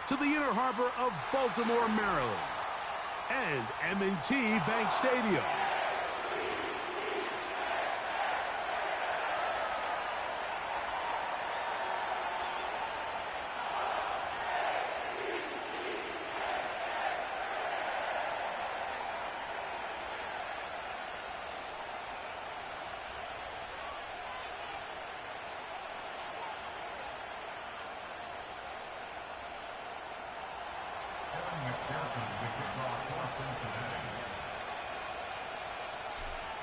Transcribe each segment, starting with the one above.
to the inner harbor of Baltimore, Maryland, and M&T Bank Stadium.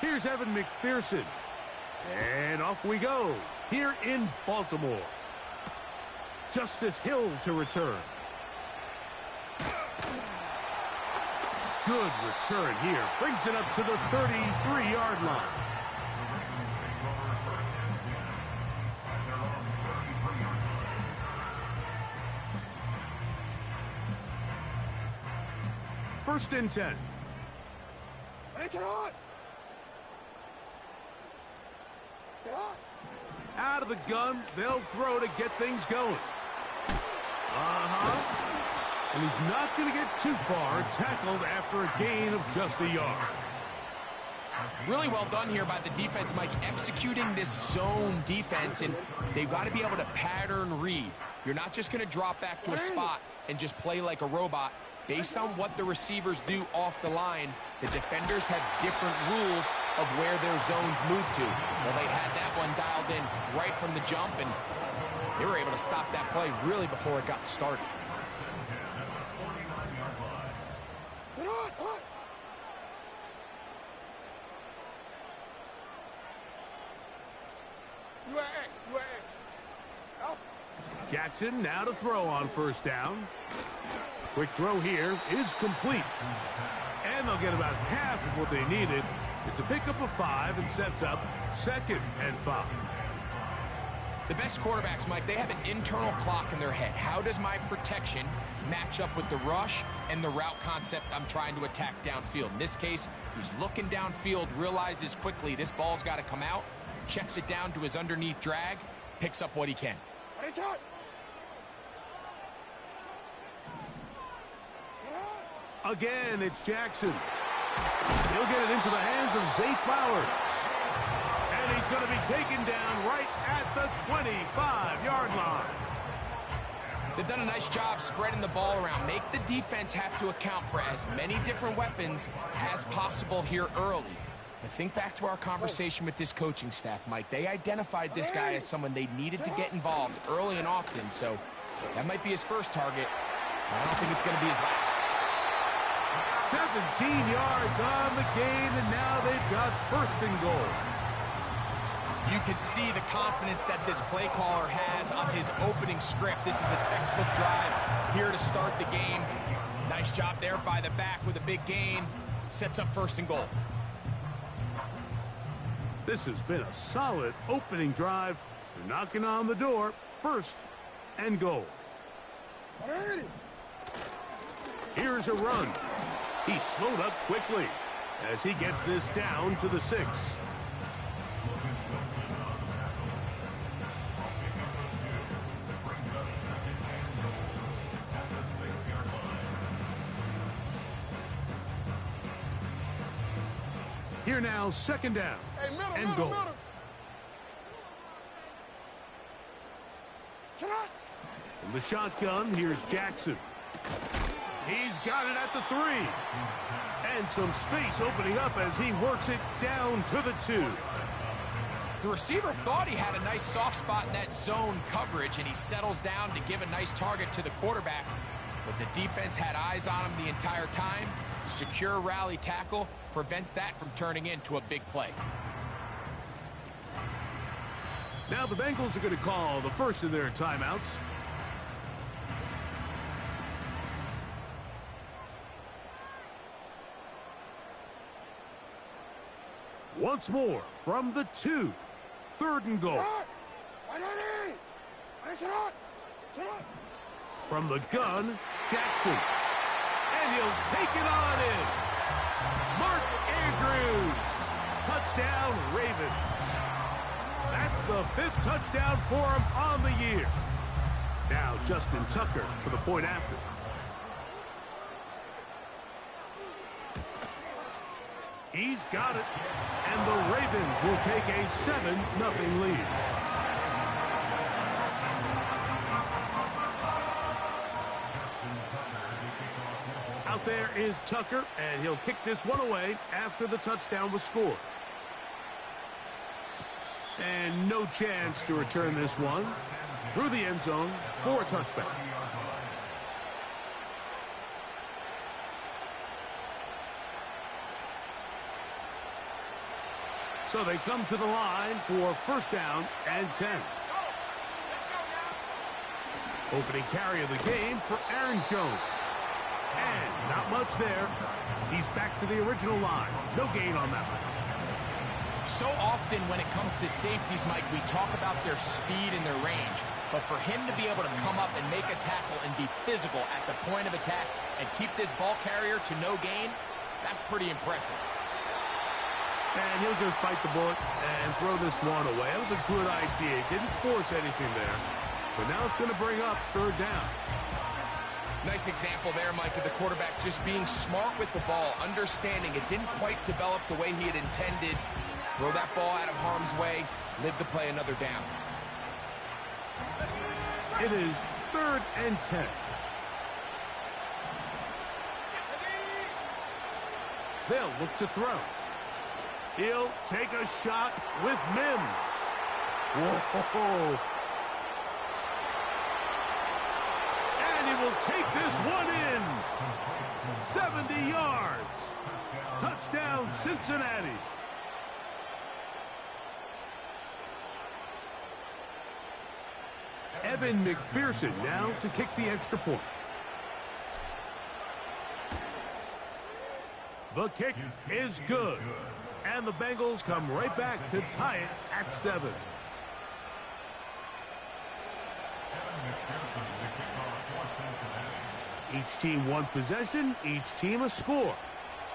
Here's Evan McPherson. And off we go here in Baltimore. Justice Hill to return. Good return here. Brings it up to the 33-yard line. First and 10. Out of the gun, they'll throw to get things going. And he's not going to get too far, tackled after a gain of just a yard. Really well done here by the defense, Mike, executing this zone defense, and they've got to be able to pattern read. You're not just going to drop back to a spot and just play like a robot. Based on what the receivers do off the line, the defenders have different rules of where their zones move to. Well, they had that one dialed in right from the jump, and they were able to stop that play really before it got started. Jackson now to throw on first down. Quick throw here is complete. And they'll get about half of what they needed. It's a pickup of 5 and sets up 2nd and 5. The best quarterbacks, Mike, they have an internal clock in their head. How does my protection match up with the rush and the route concept I'm trying to attack downfield? In this case, he's looking downfield, realizes quickly this ball's got to come out, checks it down to his underneath drag, picks up what he can. Again, it's Jackson. He'll get it into the hands of Zay Flowers. And he's going to be taken down right at the 25-yard line. They've done a nice job spreading the ball around. Make the defense have to account for as many different weapons as possible here early. But think back to our conversation with this coaching staff, Mike. They identified this guy as someone they needed to get involved early and often. So that might be his first target. But I don't think it's going to be his last. 17 yards on the gain, and now they've got 1st and goal. You can see the confidence that this play caller has on his opening script. This is a textbook drive here to start the game. Nice job there by the back with a big gain. Sets up 1st and goal. This has been a solid opening drive. They're knocking on the door. 1st and goal. Here's a run. He slowed up quickly as he gets this down to the 6. Here now, 2nd down and goal. From the shotgun, here's Jackson. He's got it at the 3. And some space opening up as he works it down to the 2. The receiver thought he had a nice soft spot in that zone coverage, and he settles down to give a nice target to the quarterback. But the defense had eyes on him the entire time. Secure rally tackle prevents that from turning into a big play. Now the Bengals are going to call the first of their timeouts. Once more from the 2. 3rd and goal. From the gun, Jackson. And he'll take it on in. Mark Andrews. Touchdown, Ravens. That's the 5th touchdown for him on the year. Now Justin Tucker for the point after. He's got it. And the Ravens will take a 7-0 lead. Out there is Tucker, and he'll kick this one away after the touchdown was scored. And no chance to return this one through the end zone for a touchback. So they come to the line for first down and 10. Opening carry of the game for Aaron Jones. And not much there. He's back to the original line. No gain on that one. So often when it comes to safeties, Mike, we talk about their speed and their range. But for him to be able to come up and make a tackle and be physical at the point of attack and keep this ball carrier to no gain, that's pretty impressive. And he'll just bite the bullet and throw this one away. That was a good idea. He didn't force anything there. But now it's going to bring up third down. Nice example there, Mike, of the quarterback just being smart with the ball, understanding it didn't quite develop the way he had intended. Throw that ball out of harm's way, live to play another down. It is 3rd and 10. They'll look to throw. He'll take a shot with Mims. Whoa. And he will take this one in. 70 yards. Touchdown, Cincinnati. Evan McPherson now to kick the extra point. The kick is good. And the Bengals come right back to tie it at 7. Each team one possession, each team a score.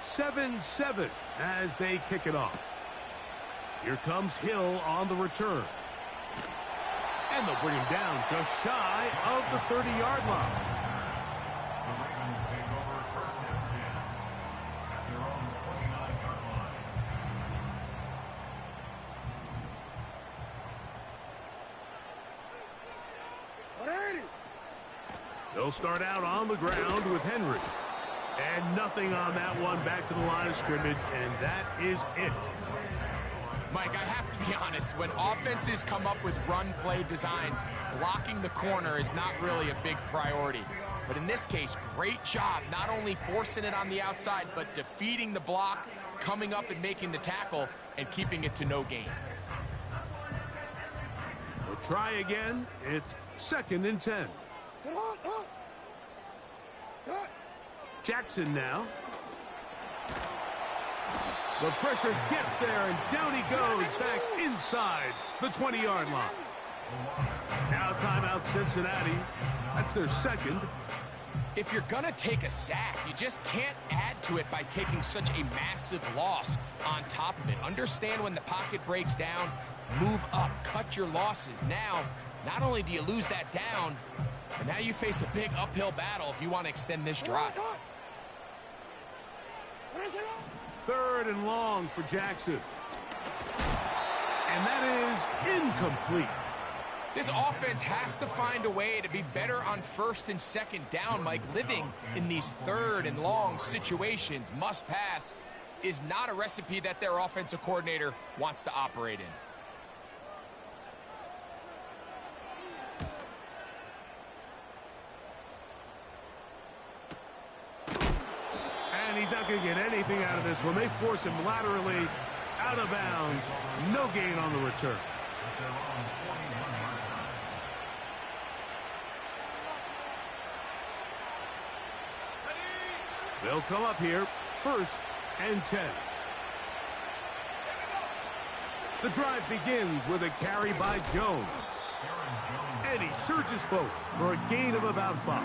7-7 as they kick it off. Here comes Hill on the return. And they'll bring him down just shy of the 30-yard line. They'll start out on the ground with Henry. And nothing on that one, back to the line of scrimmage, and that is it. Mike, I have to be honest, when offenses come up with run play designs, blocking the corner is not really a big priority. But in this case, great job not only forcing it on the outside, but defeating the block, coming up and making the tackle, and keeping it to no gain. We'll try again. It's 2nd and 10. Jackson now. The pressure gets there, and down he goes back inside the 20-yard line. Now timeout Cincinnati. That's their 2nd. If you're going to take a sack, you just can't add to it by taking such a massive loss on top of it. Understand when the pocket breaks down, move up, cut your losses. Now, not only do you lose that down, but now you face a big uphill battle if you want to extend this drive. 3rd and long for Jackson. And that is incomplete. This offense has to find a way to be better on 1st and 2nd down, Mike. Living in these 3rd and long situations, must pass, is not a recipe that their offensive coordinator wants to operate in. He's not going to get anything out of this one. They force him laterally out of bounds. No gain on the return. They'll come up here, 1st and 10. The drive begins with a carry by Jones. And he surges forward for a gain of about 5.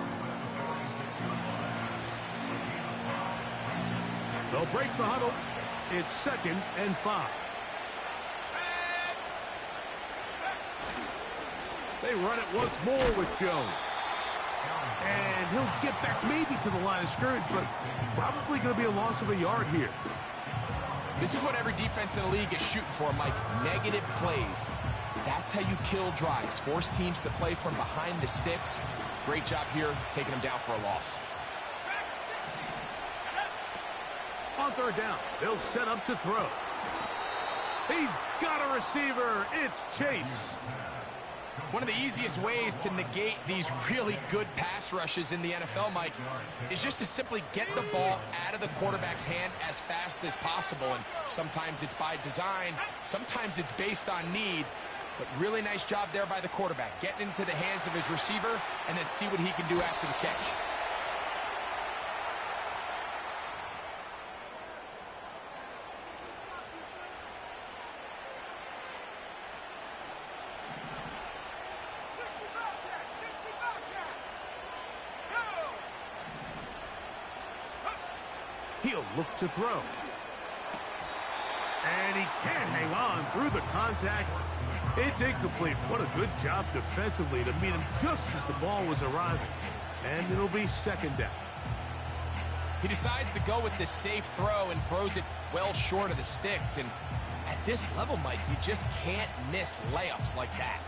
They'll break the huddle. It's 2nd and 5. They run it once more with Jones. And he'll get back maybe to the line of scrimmage, but probably going to be a loss of a yard here. This is what every defense in the league is shooting for, Mike. Negative plays. That's how you kill drives. Force teams to play from behind the sticks. Great job here, taking them down for a loss. On third down, they'll set up to throw. He's got a receiver. It's Chase. One of the easiest ways to negate these really good pass rushes in the NFL, Mike, is just to simply get the ball out of the quarterback's hand as fast as possible. And sometimes it's by design, sometimes it's based on need. But really nice job there by the quarterback, getting into the hands of his receiver and then see what he can do after the catch. He'll look to throw. And he can't hang on through the contact. It's incomplete. What a good job defensively to meet him just as the ball was arriving. And it'll be second down. He decides to go with the safe throw and throws it well short of the sticks. And at this level, Mike, you just can't miss layups like that.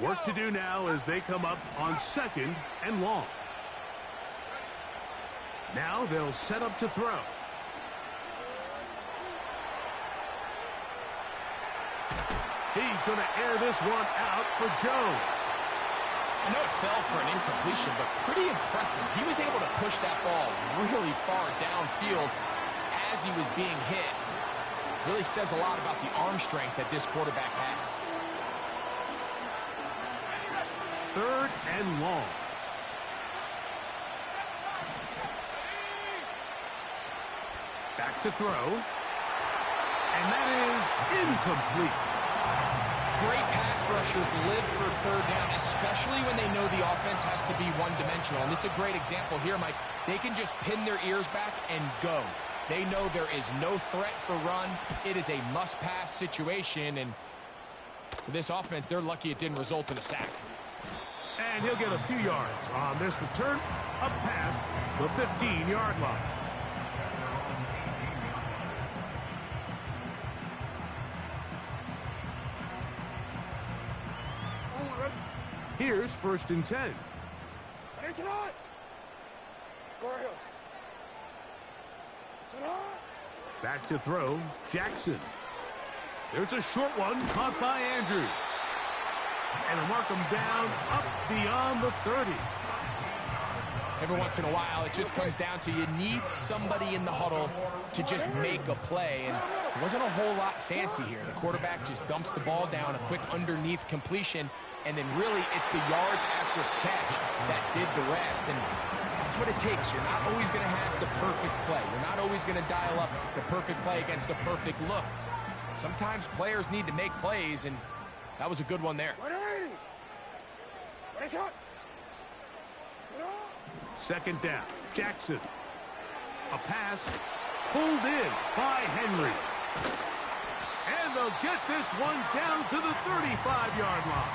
Work to do now as they come up on second and long. Now they'll set up to throw. He's going to air this one out for Jones. I know it fell for an incompletion, but pretty impressive. He was able to push that ball really far downfield as he was being hit. Really says a lot about the arm strength that this quarterback has. Third and long. Back to throw. And that is incomplete. Great pass rushers live for third down, especially when they know the offense has to be one-dimensional. And this is a great example here, Mike. They can just pin their ears back and go. They know there is no threat for run. It is a must-pass situation. And for this offense, they're lucky it didn't result in a sack. And he'll get a few yards on this return up past the 15-yard line. Here's first and 10. Back to throw, Jackson. There's a short one caught by Andrews. And they'll mark him down up beyond the 30. Every once in a while, it just comes down to you need somebody in the huddle to just make a play. And it wasn't a whole lot fancy here. The quarterback just dumps the ball down, a quick underneath completion, and then really it's the yards after catch that did the rest. And that's what it takes. You're not always going to have the perfect play. You're not always going to dial up the perfect play against the perfect look. Sometimes players need to make plays, and that was a good one there. Second down, Jackson. A pass pulled in by Henry. And they'll get this one down to the 35-yard line.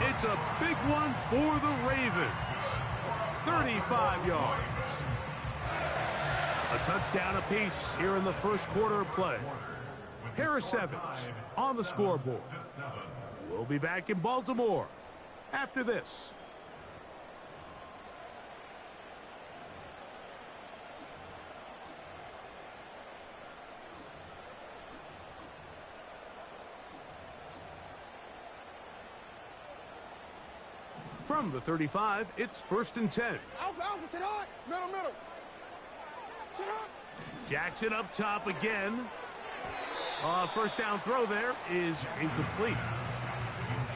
It's a big one for the Ravens. 35 yards. A touchdown apiece here in the first quarter of play. Harris Evans on the scoreboard. We'll be back in Baltimore after this. From the 35, it's first and 10. Alpha, sit hard. Middle. Sit hard. Jackson up top again. First down throw there is incomplete.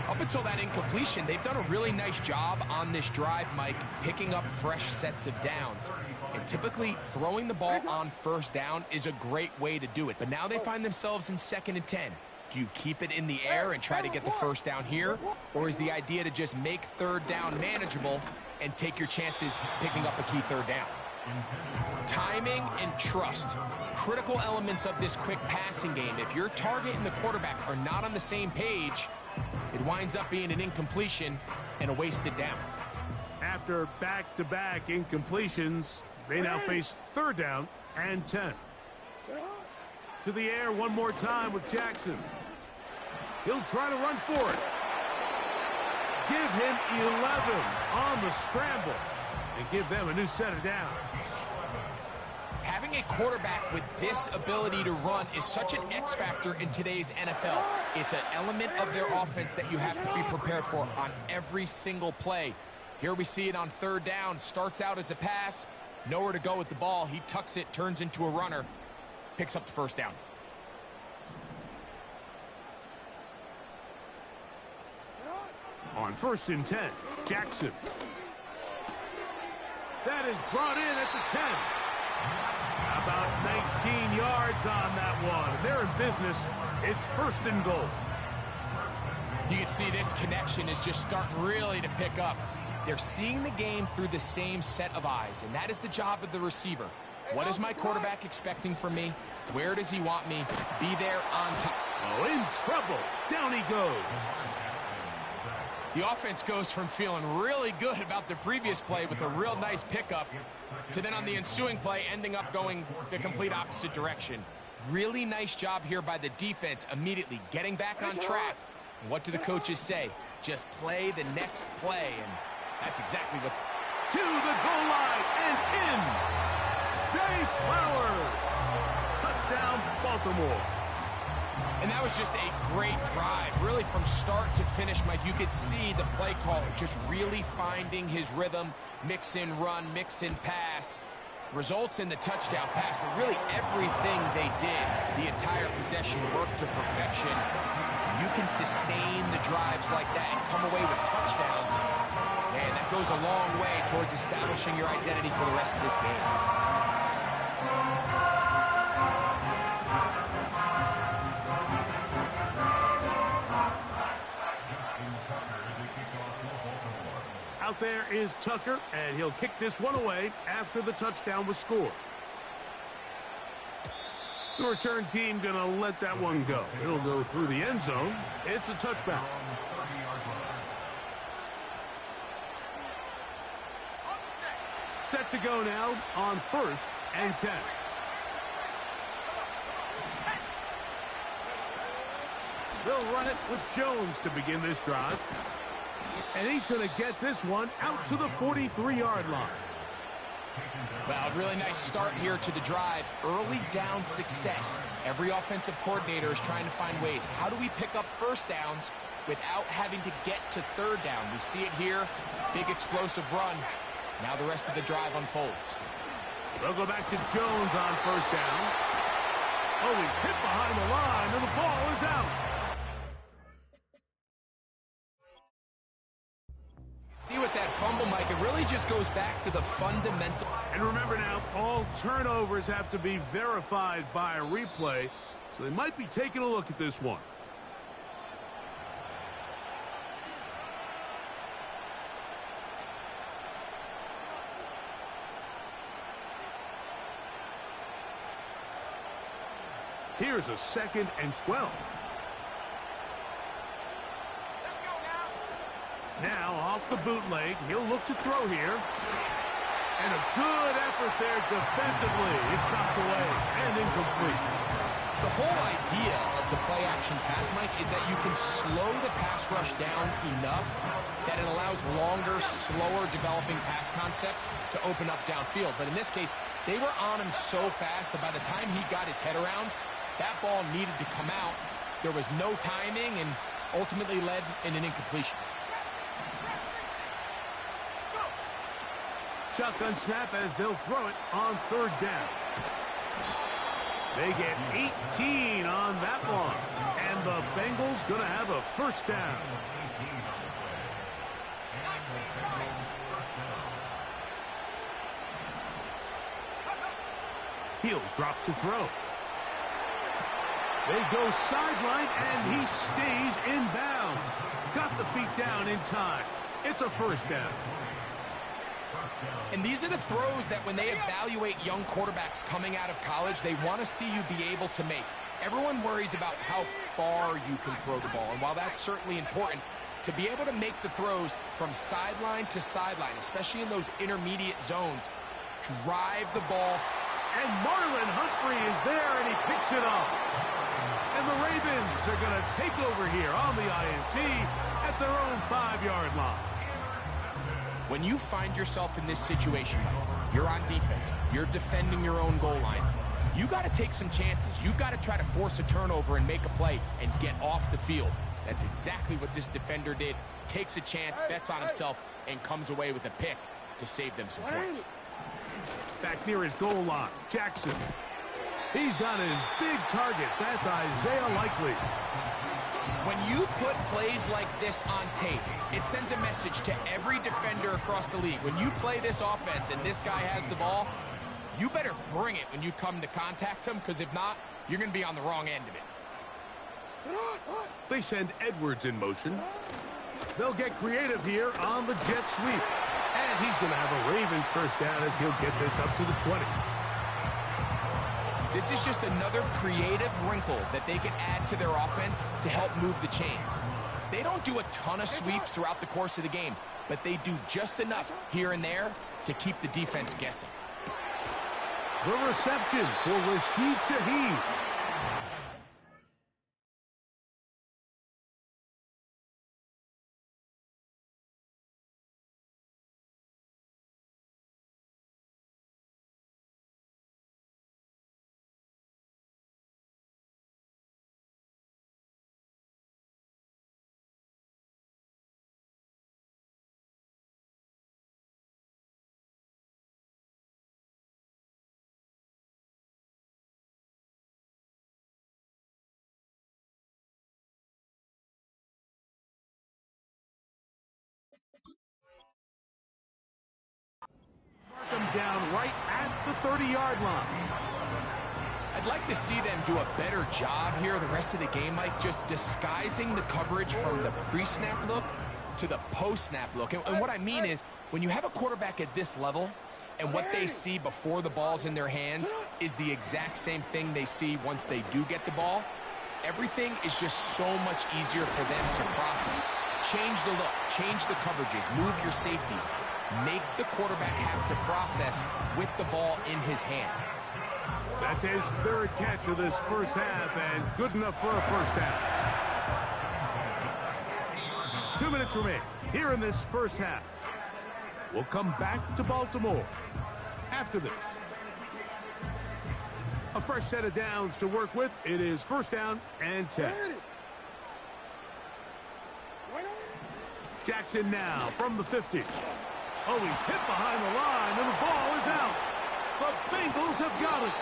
Up until that incompletion, they've done a really nice job on this drive, Mike, picking up fresh sets of downs. And typically, throwing the ball on first down is a great way to do it. But now they find themselves in second and 10. Do you keep it in the air and try to get the first down here? Or is the idea to just make third down manageable and take your chances picking up a key third down? Timing and trust, critical elements of this quick passing game. If your target and the quarterback are not on the same page, it winds up being an incompletion and a wasted down. After back-to-back incompletions, they now face third down and 10. To the air one more time with Jackson. He'll try to run for it. Give him 11 on the scramble and give them a new set of downs. Having a quarterback with this ability to run is such an X factor in today's NFL. It's an element of their offense that you have to be prepared for on every single play. Here we see it on third down. Starts out as a pass. Nowhere to go with the ball. He tucks it, turns into a runner. Picks up the first down. On 1st and 10, Jackson. That is brought in at the 10. About 19 yards on that one. They're in business. It's 1st and goal. You can see this connection is just starting really to pick up. They're seeing the game through the same set of eyes, and that is the job of the receiver. What is my quarterback expecting from me? Where does he want me? Be there on time. Oh, in trouble. Down he goes. The offense goes from feeling really good about the previous play with a real nice pickup to then on the ensuing play ending up going the complete opposite direction. Really nice job here by the defense immediately getting back on track. And what do the coaches say? Just play the next play, and that's exactly what. To the goal line and in. Jay Flowers. Touchdown, Baltimore. And that was just a great drive. Really from start to finish, Mike, you could see the play caller just really finding his rhythm. Mix in run, mix in pass. Results in the touchdown pass, but really everything they did, the entire possession worked to perfection. You can sustain the drives like that and come away with touchdowns. Man, that goes a long way towards establishing your identity for the rest of this game. Out there is Tucker, and he'll kick this one away after the touchdown was scored. The return team going to let that one go. It'll go through the end zone. It's a touchback. Set to go now on 1st and 10. They'll run it with Jones to begin this drive. And he's going to get this one out to the 43-yard line. Well, really nice start here to the drive. Early down success. Every offensive coordinator is trying to find ways. How do we pick up first downs without having to get to third down? We see it here. Big explosive run. Now the rest of the drive unfolds. They'll go back to Jones on 1st down. Oh, he's hit behind the line, and the ball is out. See with that fumble, Mike, it really just goes back to the fundamental. And remember now, all turnovers have to be verified by a replay, so they might be taking a look at this one. Here's a 2nd and 12. Now, off the bootleg, he'll look to throw here. And a good effort there defensively. It's knocked away and incomplete. The whole idea of the play-action pass, Mike, is that you can slow the pass rush down enough that it allows longer, slower developing pass concepts to open up downfield. But in this case, they were on him so fast that by the time he got his head around, that ball needed to come out. There was no timing and ultimately led in an incompletion. Shotgun snap as they'll throw it on 3rd down. They get 18 on that one. And the Bengals going to have a 1st down. He'll drop to throw. They go sideline, and he stays in bounds. Got the feet down in time. It's a first down. And these are the throws that when they evaluate young quarterbacks coming out of college, they want to see you be able to make. Everyone worries about how far you can throw the ball. And while that's certainly important, to be able to make the throws from sideline to sideline, especially in those intermediate zones, drive the ball. And Marlon Humphrey is there, and he picks it up. And the Ravens are going to take over here on the INT at their own 5-yard line. When you find yourself in this situation, Mike, you're on defense, you're defending your own goal line, you got to take some chances. You got to try to force a turnover and make a play and get off the field. That's exactly what this defender did. Takes a chance, bets on himself, and comes away with a pick to save them some points. Back near his goal line, Jackson. He's got his big target. That's Isaiah Likely. When you put plays like this on tape, it sends a message to every defender across the league. When you play this offense and this guy has the ball, you better bring it when you come to contact him, because if not, you're going to be on the wrong end of it. They send Edwards in motion. They'll get creative here on the jet sweep. And he's going to have a Ravens first down as he'll get this up to the 20. This is just another creative wrinkle that they can add to their offense to help move the chains. They don't do a ton of sweeps throughout the course of the game, but they do just enough here and there to keep the defense guessing. The reception for Rashid Shaheed. Them down right at the 30-yard line. I'd like to see them do a better job here the rest of the game, Mike, just disguising the coverage from the pre-snap look to the post-snap look. And what I mean is, when you have a quarterback at this level and what they see before the ball's in their hands is the exact same thing they see once they do get the ball, everything is just so much easier for them to process. Change the look, change the coverages, move your safeties. Make the quarterback have to process with the ball in his hand. That's his third catch of this first half, and good enough for a first down. 2 minutes remain here in this first half. We'll come back to Baltimore after this. A fresh set of downs to work with. It is first down and 10. Jackson now from the 50. Oh, he's hit behind the line, and the ball is out. The Bengals have got it.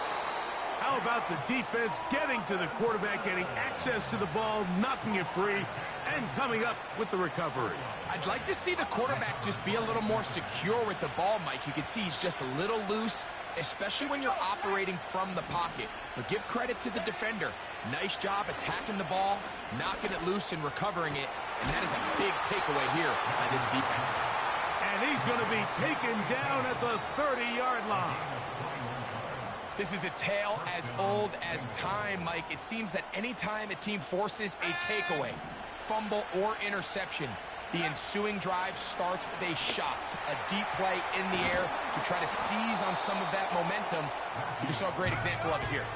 How about the defense getting to the quarterback, getting access to the ball, knocking it free, and coming up with the recovery? I'd like to see the quarterback just be a little more secure with the ball, Mike. You can see he's just a little loose, especially when you're operating from the pocket. But give credit to the defender. Nice job attacking the ball, knocking it loose and recovering it. And that is a big takeaway here by this defense. And he's going to be taken down at the 30-yard line. This is a tale as old as time, Mike. It seems that anytime a team forces a takeaway, fumble, or interception, the ensuing drive starts with a shot, a deep play in the air to try to seize on some of that momentum. We just saw a great example of it here.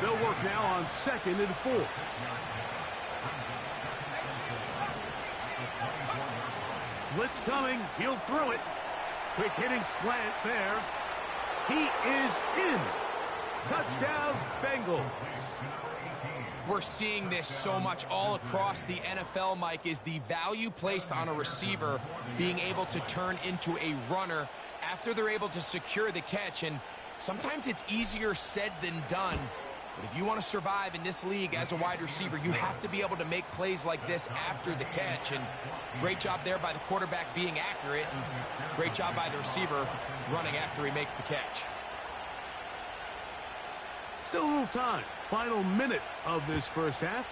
They'll work now on 2nd and 4. Blitz coming. He'll throw it. Quick hitting slant there. He is in. Touchdown, Bengals. We're seeing this so much all across the NFL, Mike, is the value placed on a receiver being able to turn into a runner after they're able to secure the catch. And sometimes it's easier said than done. But if you want to survive in this league as a wide receiver, you have to be able to make plays like this after the catch. And great job there by the quarterback being accurate, and great job by the receiver running after he makes the catch. Still a little time. Final minute of this first half.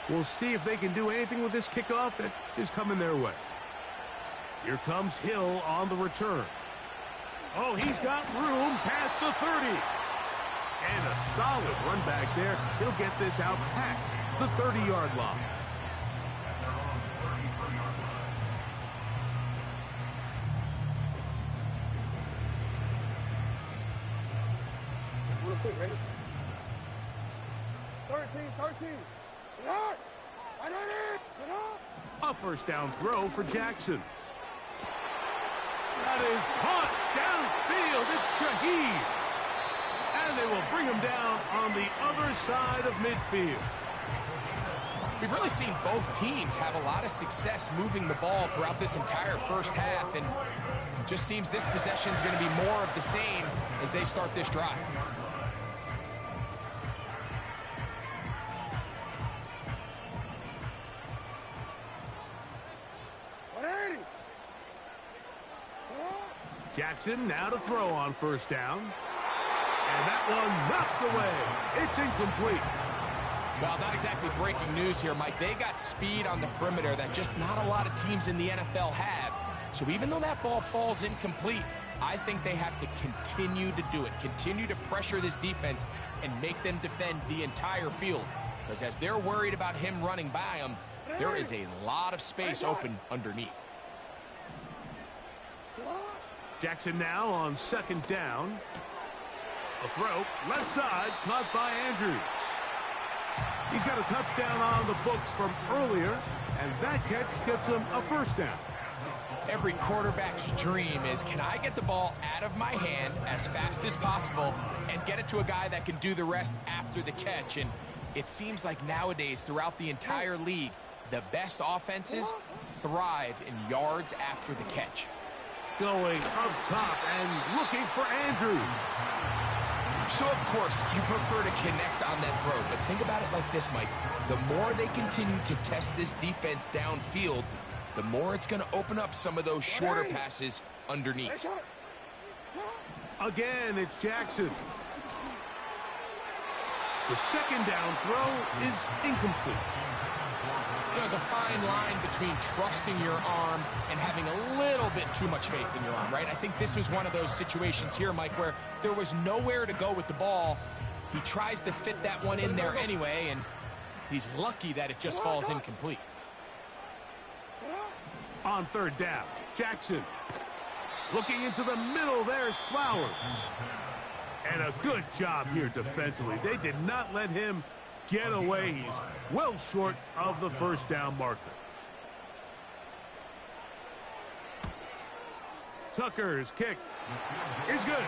We'll see if they can do anything with this kickoff that is coming their way. Here comes Hill on the return. Oh, he's got room past the 30. And a solid run back there. He'll get this out past the 30-yard line. Real quick, ready? 13. Sit up! Right on it! Sit up! A first down throw for Jackson. That is caught downfield. It's Shaheed. And they will bring him down on the other side of midfield. We've really seen both teams have a lot of success moving the ball throughout this entire first half, and it just seems this possession is going to be more of the same as they start this drive. Jackson now to throw on first down. And that one knocked away. It's incomplete. Well, not exactly breaking news here, Mike. They got speed on the perimeter that just not a lot of teams in the NFL have. So even though that ball falls incomplete, I think they have to continue to do it. Continue to pressure this defense and make them defend the entire field. Because as they're worried about him running by them, there is a lot of space open underneath. Jackson now on second down. A throw, left side, caught by Andrews. He's got a touchdown on the books from earlier, and that catch gets him a first down. Every quarterback's dream is, can I get the ball out of my hand as fast as possible and get it to a guy that can do the rest after the catch? And it seems like nowadays, throughout the entire league, the best offenses thrive in yards after the catch. Going up top and looking for Andrews. So, of course, you prefer to connect on that throw, but think about it like this, Mike. The more they continue to test this defense downfield, the more it's going to open up some of those shorter passes underneath. Again, it's Jackson. The second down throw is incomplete. There's a fine line between trusting your arm and having a little bit too much faith in your arm, right? I think this was one of those situations here, Mike, where there was nowhere to go with the ball. He tries to fit that one in there anyway, and he's lucky that it just falls incomplete. On third down, Jackson. Looking into the middle, there's Flowers. And a good job here defensively. They did not let him get away. He's well short of the first down marker. Tucker's kick is good.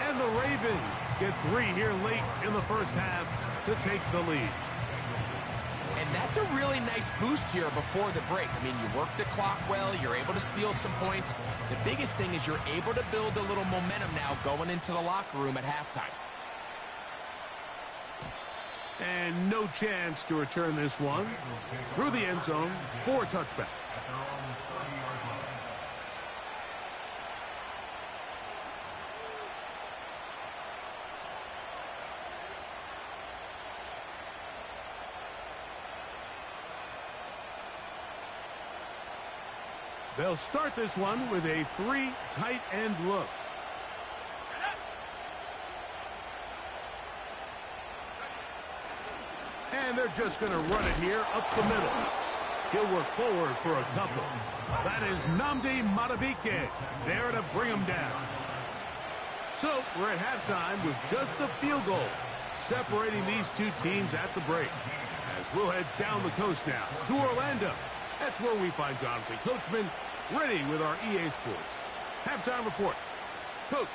And the Ravens get 3 here late in the first half to take the lead. And that's a really nice boost here before the break. I mean, you work the clock well, you're able to steal some points. The biggest thing is you're able to build a little momentum now going into the locker room at halftime. And no chance to return this one through the end zone for a touchback. They'll start this one with a 3 tight end look. And they're just going to run it here up the middle. He'll work forward for a couple. That is Nnamdi Madubuike there to bring him down. So we're at halftime with just a field goal separating these two teams at the break. As we'll head down the coast now to Orlando. That's where we find Jonathan Coachman ready with our EA Sports halftime report. Coach.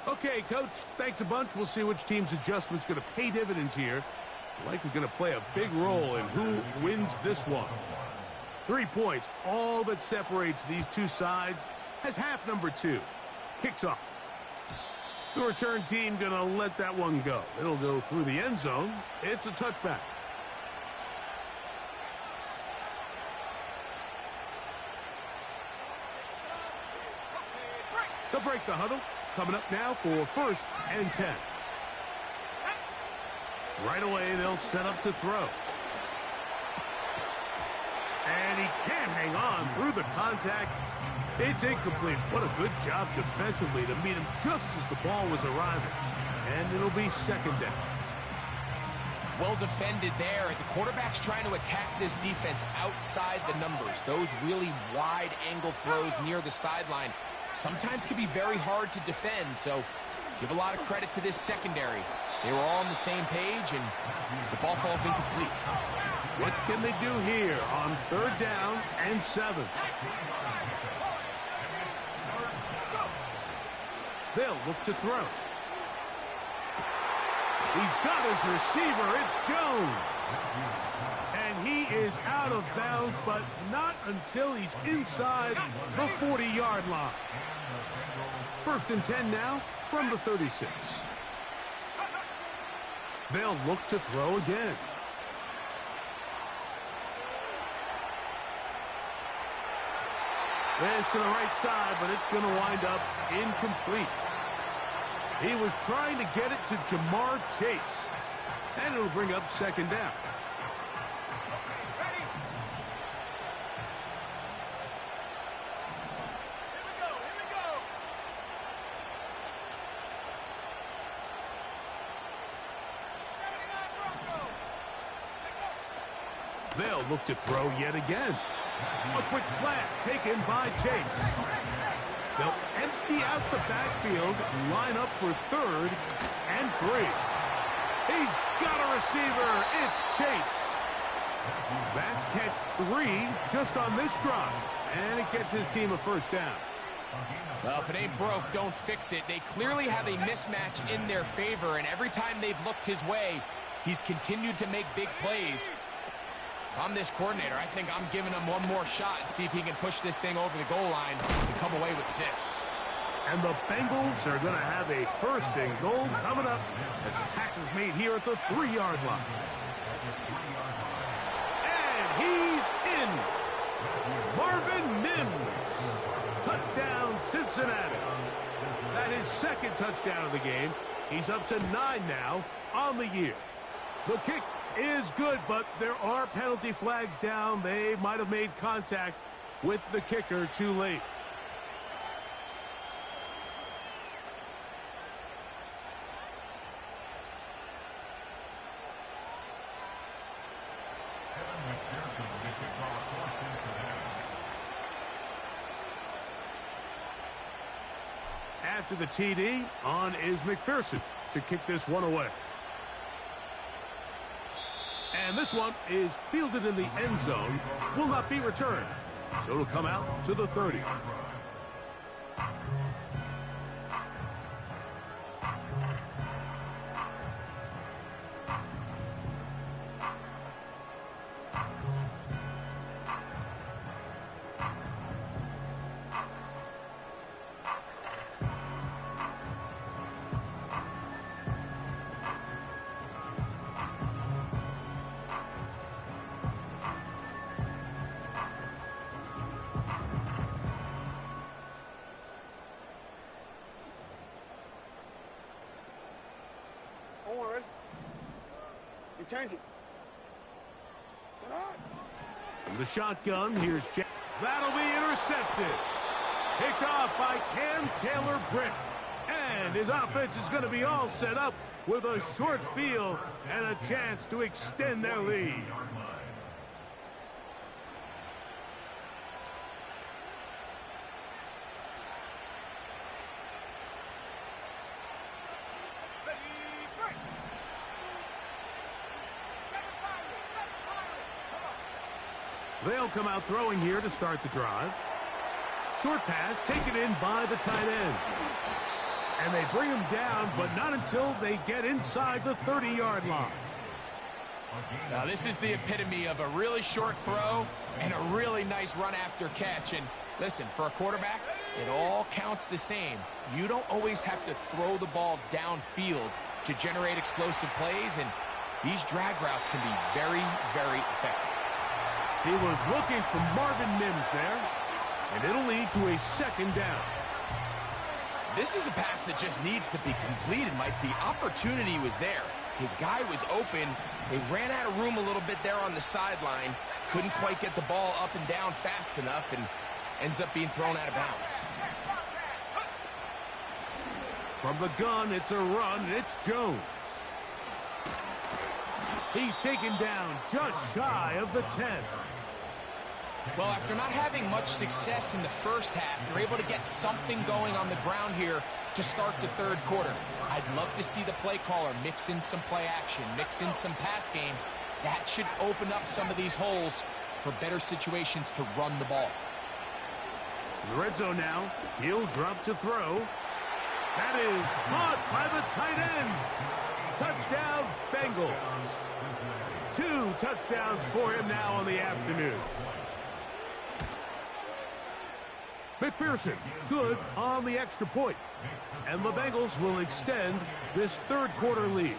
Okay, Coach, thanks a bunch. We'll see which team's adjustment's going to pay dividends here. Likely going to play a big role in who wins this one. 3 points, all that separates these two sides, as half number 2 kicks off. The return team going to let that one go. It'll go through the end zone. It's a touchback. They'll break the huddle. Coming up now for 1st and 10. Right away, they'll set up to throw. And he can't hang on through the contact. It's incomplete. What a good job defensively to meet him just as the ball was arriving. And it'll be 2nd down. Well defended there. The quarterback's trying to attack this defense outside the numbers. Those really wide angle throws near the sideline sometimes can be very hard to defend, so give a lot of credit to this secondary. They were all on the same page, and the ball falls incomplete. What can they do here on 3rd down and 7? They'll look to throw. He's got his receiver. It's Jones. And he is out of bounds, but not until he's inside the 40-yard line. 1st and 10 now from the 36. They'll look to throw again. This to the right side, but it's going to wind up incomplete. He was trying to get it to Jamar Chase. And it'll bring up 2nd down. They'll look to throw yet again. A quick slant taken by Chase. They'll empty out the backfield, line up for 3rd and 3. He's got a receiver. It's Chase. That's catch 3 just on this drive. And it gets his team a 1st down. Well, if it ain't broke, don't fix it. They clearly have a mismatch in their favor, and every time they've looked his way, he's continued to make big plays. If I'm this coordinator, I think I'm giving him one more shot and see if he can push this thing over the goal line and come away with 6. And the Bengals are going to have a 1st and goal coming up as the tackle's made here at the 3-yard line. And he's in. Marvin Mims. Touchdown, Cincinnati. That is 2nd touchdown of the game. He's up to 9 now on the year. The kick is good, but there are penalty flags down. They might have made contact with the kicker too late. After the TD, on is McPherson to kick this one away. And this one is fielded in the end zone, will not be returned. So it'll come out to the 30. Change it. From the shotgun, here's Jack. That'll be intercepted. Picked off by Cam Taylor-Britt. And his offense is going to be all set up with a short field and a chance to extend their lead. They'll come out throwing here to start the drive. Short pass taken in by the tight end. And they bring him down, but not until they get inside the 30-yard line. Now, this is the epitome of a really short throw and a really nice run after catch. And listen, for a quarterback, it all counts the same. You don't always have to throw the ball downfield to generate explosive plays, and these drag routes can be very, very effective. He was looking for Marvin Mims there, and it'll lead to a second down. This is a pass that just needs to be completed, Mike. The opportunity was there. His guy was open. They ran out of room a little bit there on the sideline. Couldn't quite get the ball up and down fast enough, and ends up being thrown out of bounds. From the gun, it's a run, and it's Jones. He's taken down just shy of the 10. Well, after not having much success in the first half, they're able to get something going on the ground here to start the third quarter. I'd love to see the play caller mix in some play action, mix in some pass game. That should open up some of these holes for better situations to run the ball. In the red zone now, he'll drop to throw. That is caught by the tight end. Touchdown, Bengals. 2 touchdowns for him now on the afternoon. McPherson, good on the extra point. And the Bengals will extend this third quarter lead.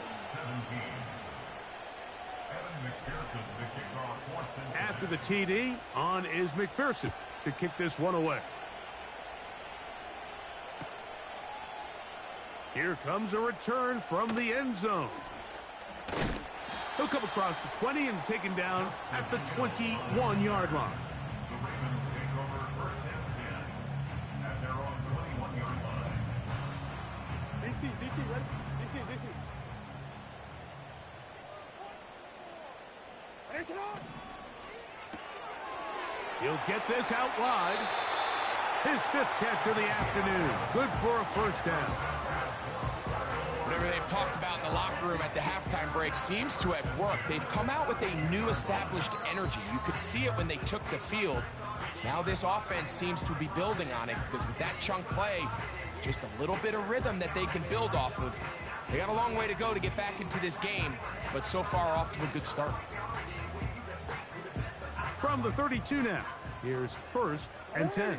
After the TD, on is McPherson to kick this one away. Here comes a return from the end zone. He'll come across the 20 and taken down at the 21-yard line. DC, ready? DC. He'll get this out wide. His 5th catch of the afternoon. Good for a first down. Whatever they've talked about in the locker room at the halftime break seems to have worked. They've come out with a new established energy. You could see it when they took the field. Now this offense seems to be building on it because with that chunk play, just a little bit of rhythm that they can build off of. They got a long way to go to get back into this game, but so far off to a good start. From the 32 now, here's 1st and 10.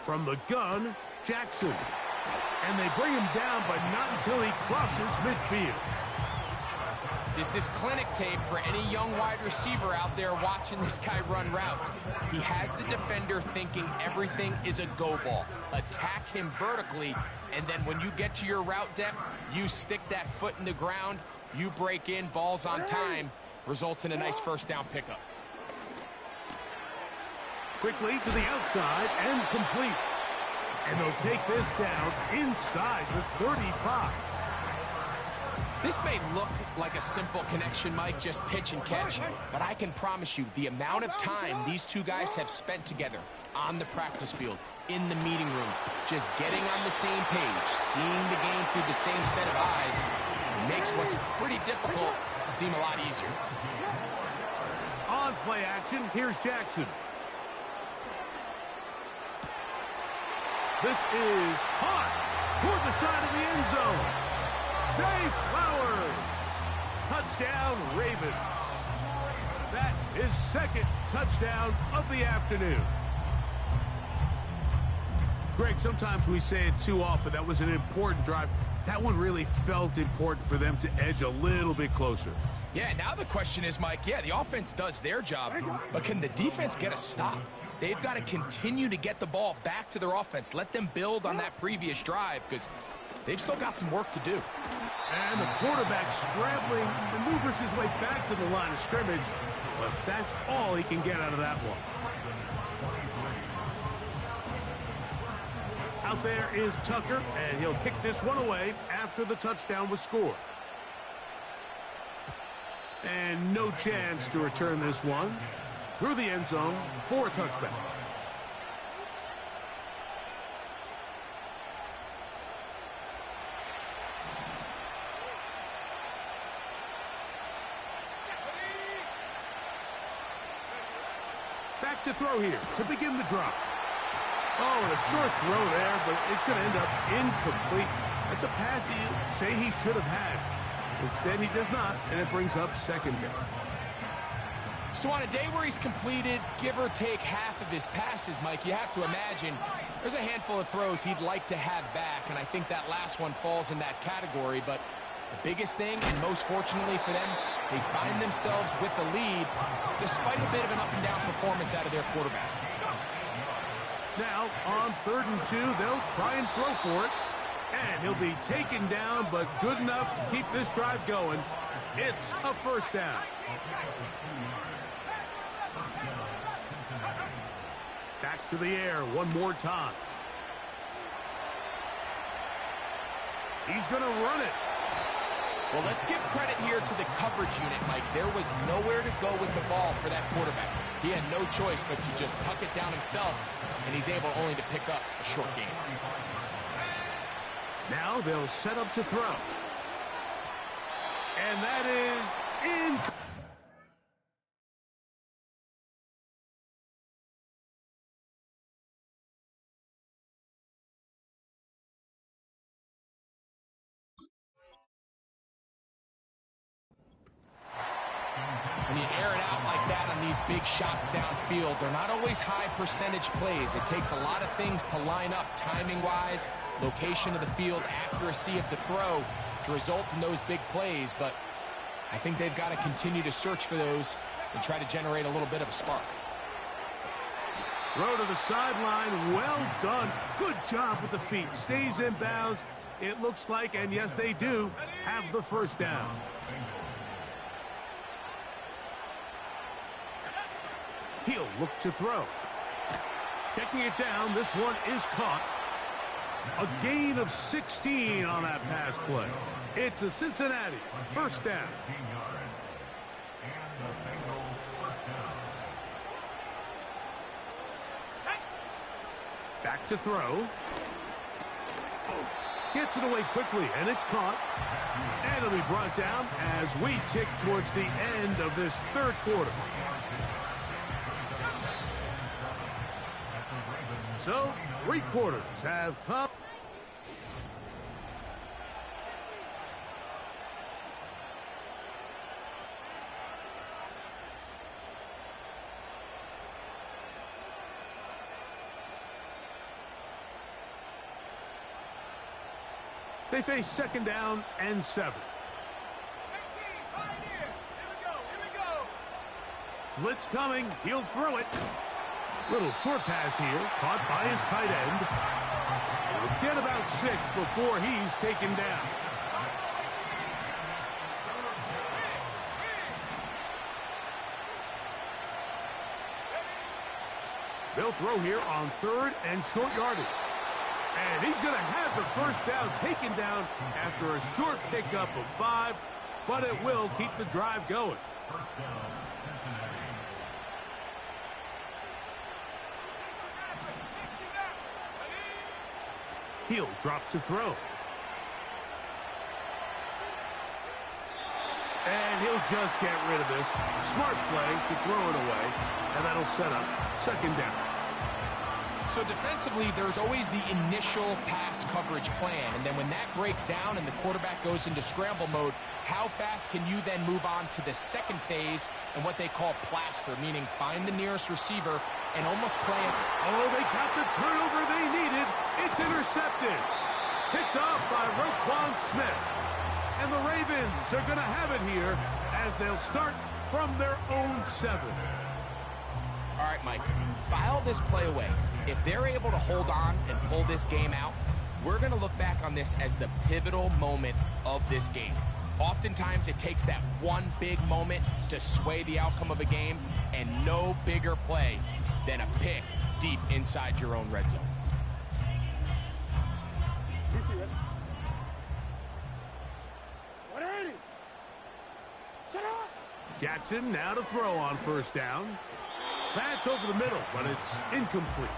From the gun, Jackson. And they bring him down, but not until he crosses midfield. This is clinic tape for any young wide receiver out there watching this guy run routes. He has the defender thinking everything is a go ball. Attack him vertically, and then when you get to your route depth, you stick that foot in the ground, you break in, balls on time, results in a nice first down pickup. Quickly to the outside and complete. And they'll take this down inside the 35. This may look like a simple connection, Mike, just pitch and catch, but I can promise you the amount of time these two guys have spent together on the practice field, in the meeting rooms, just getting on the same page, seeing the game through the same set of eyes, it makes what's pretty difficult seem a lot easier. On play action, here's Jackson. This is hot toward the side of the end zone. Zay Flowers. Touchdown, Ravens. That is 2nd touchdown of the afternoon. Greg, sometimes we say it too often. That was an important drive. That one really felt important for them to edge a little bit closer. Yeah, now the question is, Mike, yeah, the offense does their job, but can the defense get a stop? They've got to continue to get the ball back to their offense. Let them build on that previous drive because they've still got some work to do. And the quarterback scrambling, maneuvers his way back to the line of scrimmage, but that's all he can get out of that one. Out there is Tucker, and he'll kick this one away after the touchdown was scored. And no chance to return this one through the end zone for a touchback. Back to throw here to begin the drop. Oh, and a short throw there, but it's going to end up incomplete. That's a pass you say he should have had. Instead, he does not, and it brings up second down. So on a day where he's completed, give or take half of his passes, Mike, you have to imagine there's a handful of throws he'd like to have back, and I think that last one falls in that category. But the biggest thing, and most fortunately for them, they find themselves with the lead despite a bit of an up-and-down performance out of their quarterback. Now, on 3rd and 2, they'll try and throw for it. And he'll be taken down, but good enough to keep this drive going. It's a first down. Back to the air one more time. He's going to run it. Well, let's give credit here to the coverage unit, Mike. There was nowhere to go with the ball for that quarterback. He had no choice but to just tuck it down himself, and he's able only to pick up a short gain. Now they'll set up to throw. And that is in. When you air it out like that on these big shots downfield, they're not always high percentage plays. It takes a lot of things to line up timing-wise, location of the field, accuracy of the throw to result in those big plays. But I think they've got to continue to search for those and try to generate a little bit of a spark. Throw to the sideline. Well done. Good job with the feet. Stays in bounds. It looks like, and yes, they do, have the first down. He'll look to throw. Checking it down. This one is caught. A gain of 16 on that pass play. It's a Cincinnati first down. Back to throw. Gets it away quickly, and it's caught. And it'll be brought down as we tick towards the end of this third quarter. So, 3 quarters have come. They face second down and 7. Blitz coming. He'll throw it. Little short pass here, caught by his tight end. He'll get about 6 before he's taken down. They'll throw here on 3rd and short yardage. And he's going to have the first down taken down after a short pickup of 5, but it will keep the drive going. He'll drop to throw. And he'll just get rid of this. Smart play to throw it away, and that'll set up second down. So defensively, there's always the initial pass coverage plan, and then when that breaks down and the quarterback goes into scramble mode, how fast can you then move on to the second phase and what they call plaster, meaning find the nearest receiver and almost play it. Oh, they got the turnover they needed. It's intercepted. Picked off by Roquan Smith. And the Ravens are going to have it here as they'll start from their own 7. All right, Mike, file this play away. If they're able to hold on and pull this game out, we're going to look back on this as the pivotal moment of this game. Oftentimes, it takes that one big moment to sway the outcome of a game, and no bigger play than a pick deep inside your own red zone. Jackson now to throw on first down. Pass over the middle, but it's incomplete.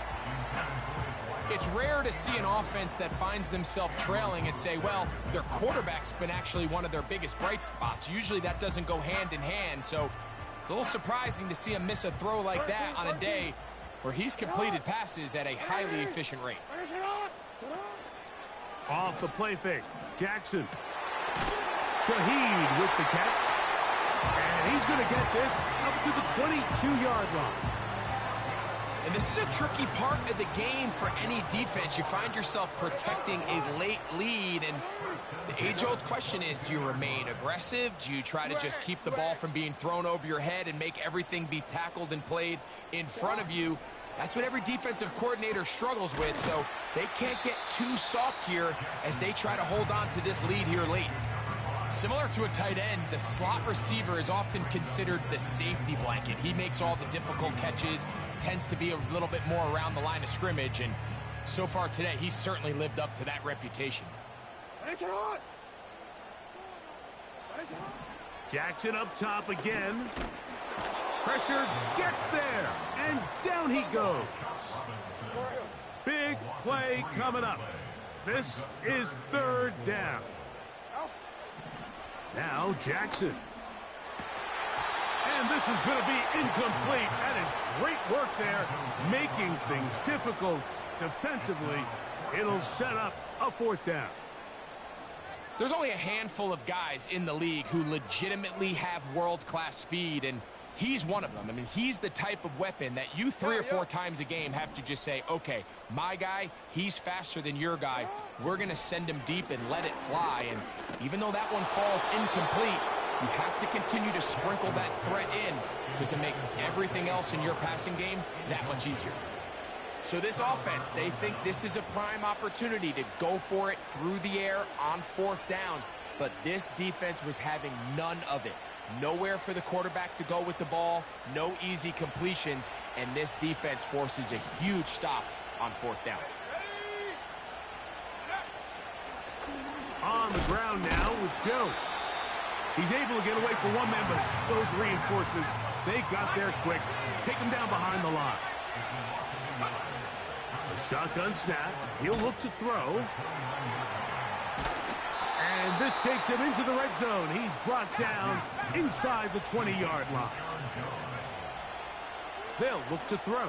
It's rare to see an offense that finds themselves trailing and say, well, their quarterback's been actually one of their biggest bright spots. Usually that doesn't go hand in hand, so it's a little surprising to see him miss a throw like that on a day where he's completed passes at a highly efficient rate. Off the play fake. Jackson. Shaheed with the catch. And he's going to get this up to the 22-yard line. And this is a tricky part of the game for any defense. You find yourself protecting a late lead, and the age-old question is, do you remain aggressive? Do you try to just keep the ball from being thrown over your head and make everything be tackled and played in front of you? That's what every defensive coordinator struggles with, so they can't get too soft here as they try to hold on to this lead here late. Similar to a tight end, the slot receiver is often considered the safety blanket. He makes all the difficult catches, tends to be a little bit more around the line of scrimmage, and so far today, he's certainly lived up to that reputation. Jackson up top again. Pressure gets there, and down he goes. Big play coming up. This is third down. Now Jackson. And this is going to be incomplete. That is great work there, making things difficult defensively. It'll set up a fourth down. There's only a handful of guys in the league who legitimately have world-class speed, and he's one of them. I mean, he's the type of weapon that you 3 or 4 times a game have to just say, okay, my guy, he's faster than your guy. We're going to send him deep and let it fly. And even though that one falls incomplete, you have to continue to sprinkle that threat in because it makes everything else in your passing game that much easier. So this offense, they think this is a prime opportunity to go for it through the air on fourth down. But this defense was having none of it. Nowhere for the quarterback to go with the ball, no easy completions, and this defense forces a huge stop on fourth down. On the ground now with Jones. He's able to get away for one man, but those reinforcements, they got there quick. Take him down behind the line. A shotgun snap. He'll look to throw. And this takes him into the red zone. He's brought down inside the 20-yard line. They'll look to throw.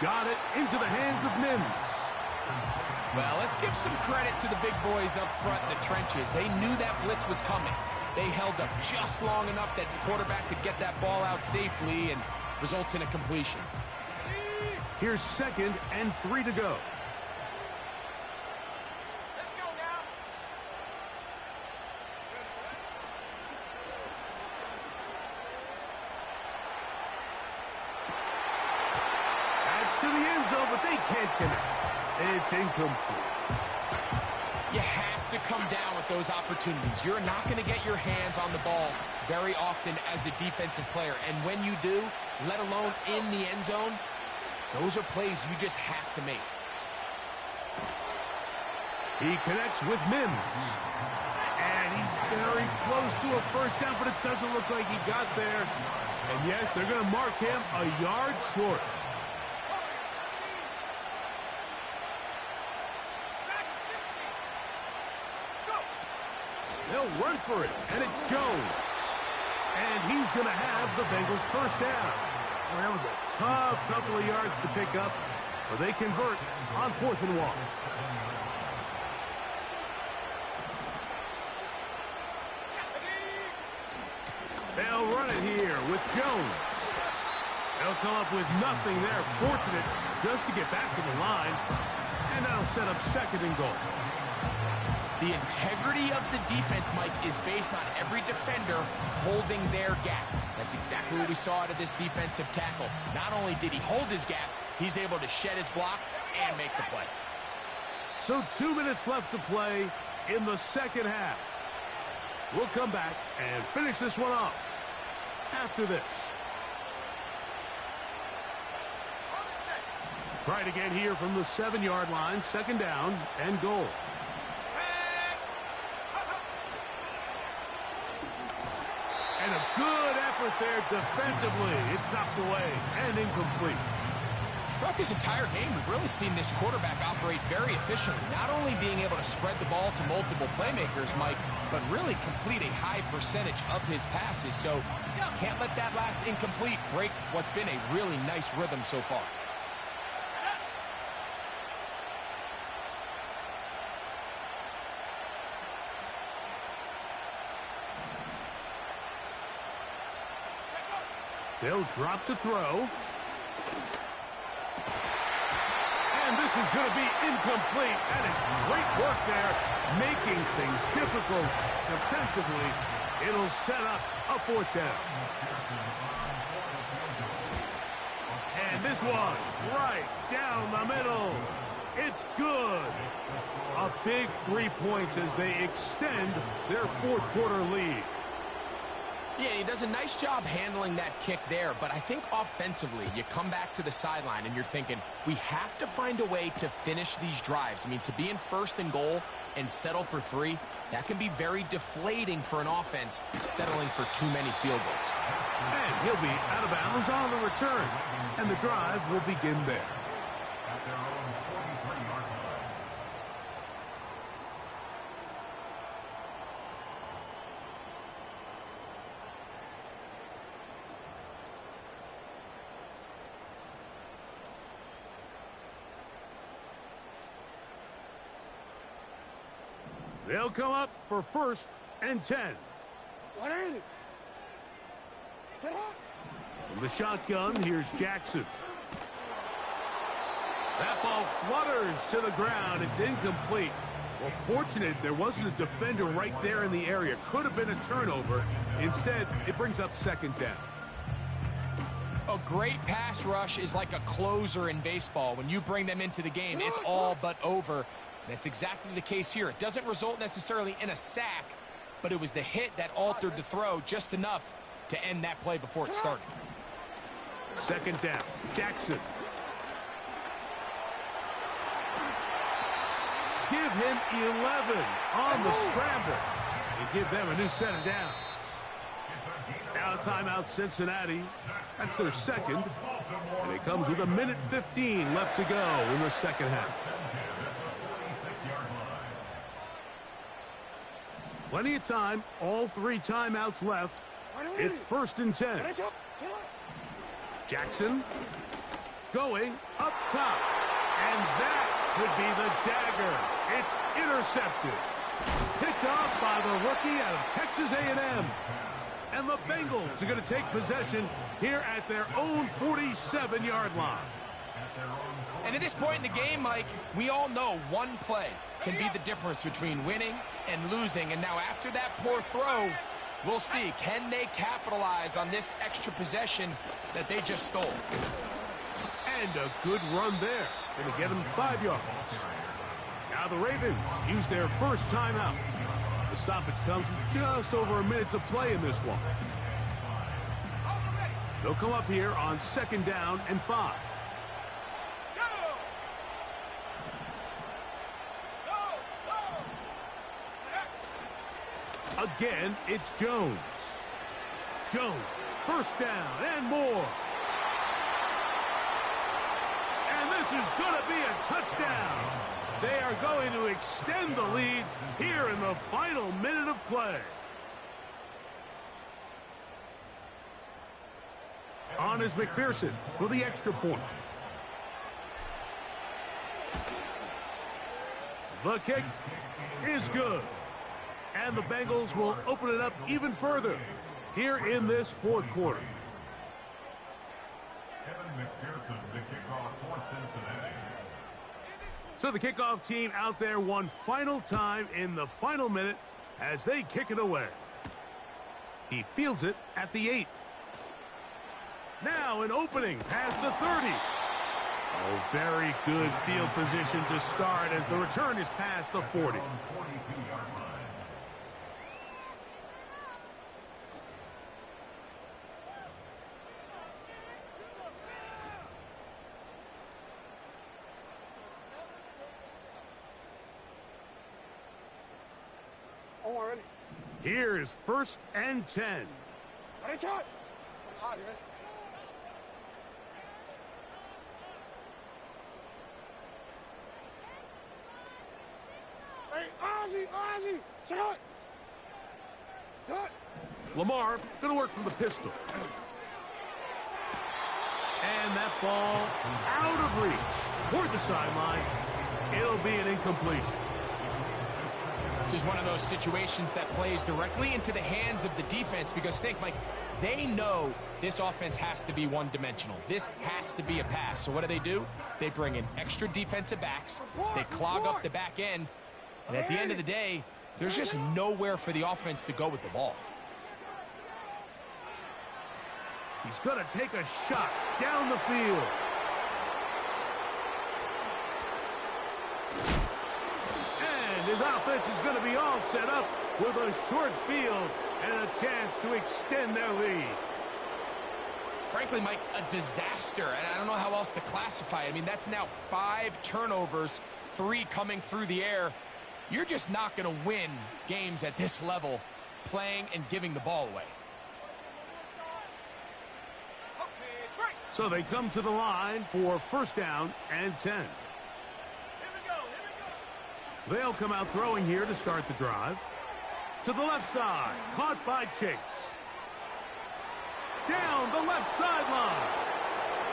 Got it into the hands of Mims. Well, let's give some credit to the big boys up front in the trenches. They knew that blitz was coming. They held up just long enough that the quarterback could get that ball out safely and results in a completion. Here's 2nd and 3 to go. To the end zone, but they can't connect. It's incomplete. You have to come down with those opportunities. You're not going to get your hands on the ball very often as a defensive player. And when you do, let alone in the end zone, those are plays you just have to make. He connects with Mims. And he's very close to a first down, but it doesn't look like he got there. And yes, they're going to mark him a yard short. They'll run for it, and it's Jones. And he's going to have the Bengals first down. Well, that was a tough couple of yards to pick up, but they convert on 4th and 1. They'll run it here with Jones. They'll come up with nothing there. Fortunate just to get back to the line, and that'll set up 2nd and goal. The integrity of the defense, Mike, is based on every defender holding their gap. That's exactly what we saw out of this defensive tackle. Not only did he hold his gap, he's able to shed his block and make the play. So 2 minutes left to play in the second half. We'll come back and finish this one off after this. Try to get here from the 7-yard line, 2nd down and goal. And a good effort there defensively. It's knocked away and incomplete. Throughout this entire game, we've really seen this quarterback operate very efficiently, not only being able to spread the ball to multiple playmakers, Mike, but really complete a high percentage of his passes. So can't let that last incomplete break what's been a really nice rhythm so far. They'll drop to throw. And this is going to be incomplete. That is great work there, making things difficult defensively. It'll set up a fourth down. And this one right down the middle. It's good. A big 3 points as they extend their fourth quarter lead. Yeah, he does a nice job handling that kick there, but I think offensively, you come back to the sideline and you're thinking, we have to find a way to finish these drives. I mean, to be in first and goal and settle for 3, that can be very deflating for an offense settling for too many field goals. And he'll be out of bounds on the return, and the drive will begin there. They'll come up for 1st and 10. 180. From the shotgun, here's Jackson. That ball flutters to the ground. It's incomplete. Well, fortunate there wasn't a defender right there in the area. Could have been a turnover. Instead, it brings up 2nd down. A great pass rush is like a closer in baseball. When you bring them into the game, it's all but over. That's exactly the case here. It doesn't result necessarily in a sack, but it was the hit that altered the throw just enough to end that play before it started. 2nd down. Jackson. Give him 11 on the scramble and give them a new set of downs. Now timeout Cincinnati. That's their 2nd. And it comes with 1:15 left to go in the second half. Plenty of time. All 3 timeouts left. It's 1st and 10. Jackson going up top. And that could be the dagger. It's intercepted. Picked off by the rookie out of Texas A&M. And the Bengals are going to take possession here at their own 47-yard line. And at this point in the game, Mike, we all know one play can be the difference between winning and losing. And now after that poor throw, we'll see, can they capitalize on this extra possession that they just stole? And a good run there. Going to get them 5 yards. Now the Ravens use their first timeout. The stoppage comes with just over a minute to play in this one. They'll come up here on 2nd down and 5. Again, it's Jones. Jones, 1st down and more. And this is going to be a touchdown. They are going to extend the lead here in the final minute of play. On is McPherson for the extra point. The kick is good. And the Bengals will open it up even further here in this 4th quarter. So the kickoff team out there one final time in the final minute as they kick it away. He fields it at the 8. Now an opening past the 30. Oh, very good field position to start as the return is past the 40. Here's 1st and 10. Lamar going to work from the pistol. And that ball out of reach toward the sideline. It'll be an incompletion. This is one of those situations that plays directly into the hands of the defense because think, Mike, They know this offense has to be one-dimensional. This has to be a pass. So what do? They bring in extra defensive backs. They clog up the back end. And at the end of the day, there's just nowhere for the offense to go with the ball. He's going to take a shot down the field. And his offense is going to be all set up with a short field and a chance to extend their lead. Frankly, Mike, a disaster, and I don't know how else to classify it. I mean, that's now 5 turnovers, 3 coming through the air. You're just not going to win games at this level playing and giving the ball away. So they come to the line for first down and 10. They'll come out throwing here to start the drive. To the left side, caught by Chase. Down the left sideline.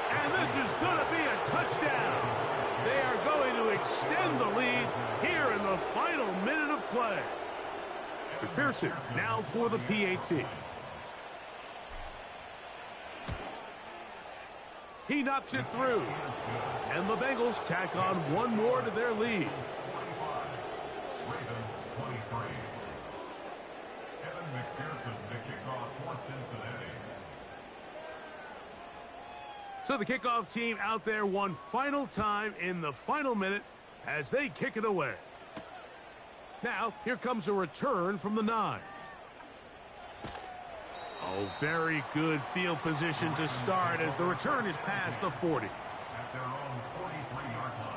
And this is going to be a touchdown. They are going to extend the lead here in the final minute of play. McPherson now for the PAT. He knocks it through. And the Bengals tack on one more to their lead. So the kickoff team out there one final time in the final minute as they kick it away. Now, here comes a return from the 9. Oh, very good field position to start as the return is past the 40. At their own 43-yard line.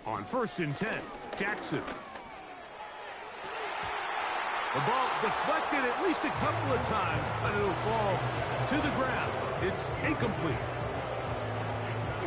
On first and 10, Jackson. The ball deflected at least a couple of times, but it'll fall to the ground. It's incomplete.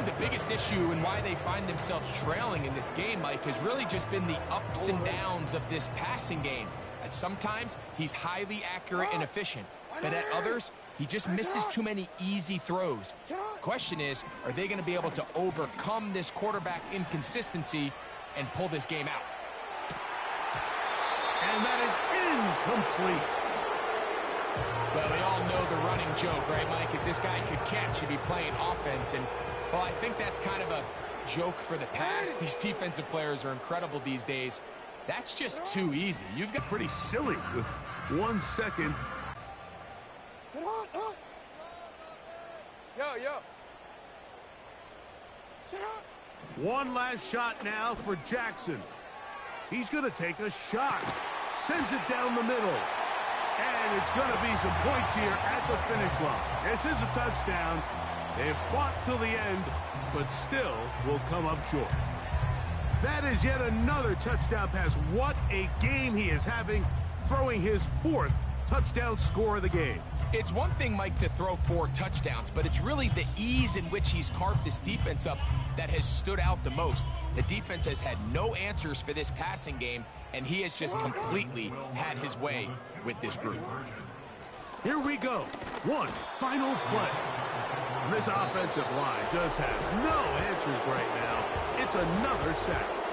The biggest issue and why they find themselves trailing in this game, Mike, has really just been the ups and downs of this passing game. At sometimes, he's highly accurate and efficient, but at others, he just misses too many easy throws. Question is, are they going to be able to overcome this quarterback inconsistency and pull this game out? And that is incomplete. Well, we all know the running joke, right, Mike? If this guy could catch, he'd be playing offense. And, well, I think that's kind of a joke for the past. These defensive players are incredible these days. That's just too easy. You've got pretty silly with 1 second. Yo. One last shot now for Jackson. He's going to take a shot. Sends it down the middle. And it's going to be some points here at the finish line. This is a touchdown. They've fought till the end, but still will come up short. That is yet another touchdown pass. What a game he is having, throwing his 4th touchdown score of the game. It's one thing, Mike, to throw 4 touchdowns, but it's really the ease in which he's carved this defense up that has stood out the most. The defense has had no answers for this passing game, and he has just completely had his way with this group. Here we go. One final play. And this offensive line just has no answers right now. It's another sack.